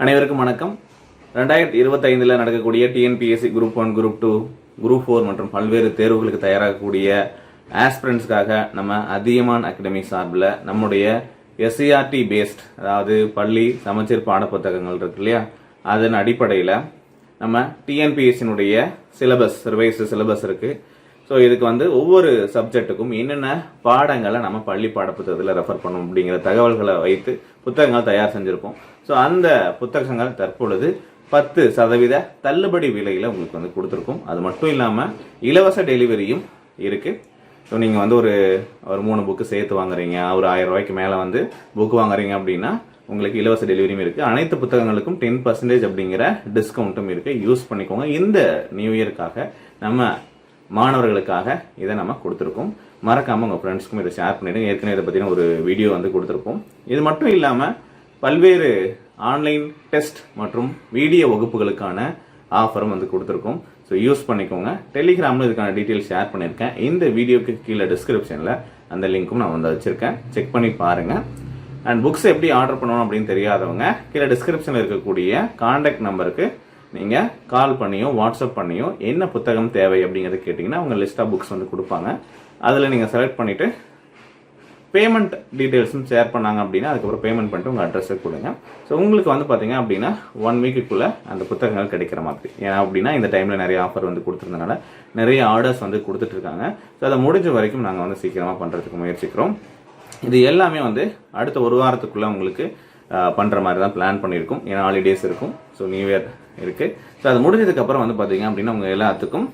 அனைவருக்கும் வணக்கம். 2025 நடக்கக்கூடிய டிஎன்பிஎஸ்சி குரூப் 1, குரூப் 2, குரூப் 4 மற்றும் பல்வேறு தேர்வுகளுக்கு தயாராகக்கூடிய ஆஸ்பிரண்ட்ஸ்க்காக நம்ம அதியமான் அகாடமி சார்பில் நம்முடைய எஸ்சிஆர்டி பேஸ்ட், அதாவது பள்ளி சமச்சீர் பாடப்புத்தகங்கள் இருக்கு இல்லையா, அதன் அடிப்படையில் நம்ம டிஎன்பிஎஸ்சினுடைய சிலபஸ், ரிவைஸ் சிலபஸ் இருக்கு. ஸோ இதுக்கு ஒவ்வொரு சப்ஜெக்ட்டுக்கும் என்னென்ன பாடங்களை நம்ம பள்ளி பாடப்புத்தகத்தில் ரெஃபர் பண்ணணும் அப்படிங்கிற தகவல்களை வைத்து புத்தகங்கள் தயார் செஞ்சுருப்போம். ஸோ அந்த புத்தகங்கள் தற்பொழுது 10% தள்ளுபடி விலையில் உங்களுக்கு கொடுத்துருக்கோம். அது மட்டும் இல்லாமல் இலவச டெலிவரியும் இருக்குது. ஸோ நீங்கள் ஒரு 3 புக்கு சேர்த்து வாங்குறீங்க, ஒரு 1000 ரூபாய்க்கு மேலே புக்கு வாங்குறீங்க அப்படின்னா உங்களுக்கு இலவச டெலிவரியும் இருக்குது. அனைத்து புத்தகங்களுக்கும் 10% அப்படிங்கிற டிஸ்கவுண்ட்டும் இருக்குது. யூஸ் பண்ணிக்கோங்க. இந்த நியூ இயர்க்காக நம்ம மாணவர்களுக்காக இதை நம்ம கொடுத்துருக்கோம். மறக்காமல் உங்கள் ஃப்ரெண்ட்ஸ்க்கும் இதை ஷேர் பண்ணிவிடுங்க. ஏற்கனவே இதை பற்றின ஒரு வீடியோ கொடுத்துருப்போம். இது மட்டும் இல்லாமல் பல்வேறு ஆன்லைன் டெஸ்ட் மற்றும் வீடியோ வகுப்புகளுக்கான ஆஃபரும் கொடுத்துருக்கோம். ஸோ யூஸ் பண்ணிக்கோங்க. டெலிகிராமில் இதுக்கான டீட்டெயில்ஸ் ஷேர் பண்ணியிருக்கேன். இந்த வீடியோக்கு கீழே டிஸ்கிரிப்ஷனில் அந்த லிங்க்கும் நான் வச்சுருக்கேன். செக் பண்ணி பாருங்கள். அண்ட் புக்ஸ் எப்படி ஆர்டர் பண்ணணும் அப்படின்னு தெரியாதவங்க கீழே டிஸ்கிரிப்ஷனில் இருக்கக்கூடிய கான்டாக்ட் நம்பருக்கு நீங்கள் கால் பண்ணியோ வாட்ஸ்அப் பண்ணியோ என்ன புத்தகம் தேவை அப்படிங்கிறத கேட்டிங்கன்னா அவங்க லிஸ்ட் ஆஃப் புக்ஸ் கொடுப்பாங்க. அதில் நீங்கள் செலக்ட் பண்ணிவிட்டு பேமெண்ட் டீட்டெயில்ஸும் ஷேர் பண்ணாங்க அப்படின்னா அதுக்கப்புறம் பேமெண்ட் பண்ணிட்டு உங்கள் அட்ரஸை கொடுங்க. ஸோ உங்களுக்கு பார்த்தீங்க அப்படின்னா 1 வீக்குக்குள்ளே அந்த புத்தகங்கள் கிடைக்கிற மாதிரி. ஏன்னா அப்படின்னா இந்த டைமில் நிறைய ஆஃபர் கொடுத்துருந்தனால நிறைய ஆர்டர்ஸ் கொடுத்துட்ருக்காங்க. ஸோ அதை முடிஞ்ச வரைக்கும் நாங்கள் சீக்கிரமாக பண்ணுறதுக்கு முயற்சிக்கிறோம். இது எல்லாமே அடுத்த ஒரு வாரத்துக்குள்ளே உங்களுக்கு பண்ணுற மாதிரி தான் பிளான் பண்ணியிருக்கோம். ஏன்னா ஹாலிடேஸ் இருக்கும், ஸோ நியூ இயர் இருக்குது. ஸோ அது முடிஞ்சதுக்கப்புறம் பார்த்தீங்க அப்படின்னா உங்கள் எல்லாத்துக்கும்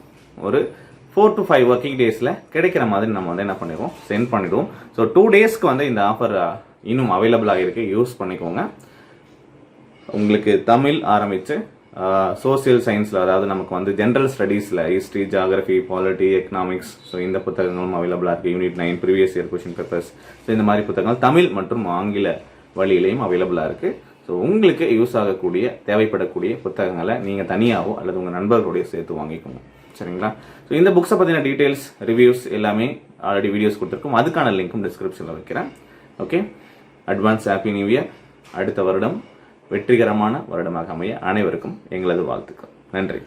ஒரு 4 to 5 ஒர்க்கிங் டேஸில் கிடைக்கிற மாதிரி நம்ம என்ன பண்ணிடுவோம், சென்ட் பண்ணிடுவோம். ஸோ 2 டேஸ்க்கு இந்த ஆஃபர் இன்னும் அவைலபிளாக இருக்குது. யூஸ் பண்ணிக்கோங்க. உங்களுக்கு தமிழ் ஆரம்பித்து சோசியல் சயின்ஸில், அதாவது நமக்கு ஜென்ரல் ஸ்டடீஸில் history, geography, polity, economics, so இந்த புத்தகங்களும் அவைலபிளாக இருக்குது. Unit 9 previous year question papers, so இந்த மாதிரி புத்தகங்கள் தமிழ் மற்றும் ஆங்கில வழியிலையும் அவைலபிளாக இருக்குது. ஸோ உங்களுக்கு யூஸ் ஆகக்கூடிய தேவைப்படக்கூடிய புத்தகங்களை நீங்கள் தனியாகவோ அல்லது உங்கள் நண்பர்களுடைய சேர்த்து வாங்கிக்கோங்க. சரிங்களா? ஸோ இந்த புக்ஸை பற்றின டீட்டெயில்ஸ், ரிவ்யூஸ் எல்லாமே ஆல்ரெடி வீடியோஸ் கொடுத்துருக்கோம். அதுக்கான லிங்க்கும் டிஸ்கிரிப்ஷனில் வைக்கிறேன். Okay, advance happy new year. அடுத்த வருடம் வெற்றிகரமான வருடமாக அமைய அனைவருக்கும் எங்களது வாழ்த்துக்கள். நன்றி.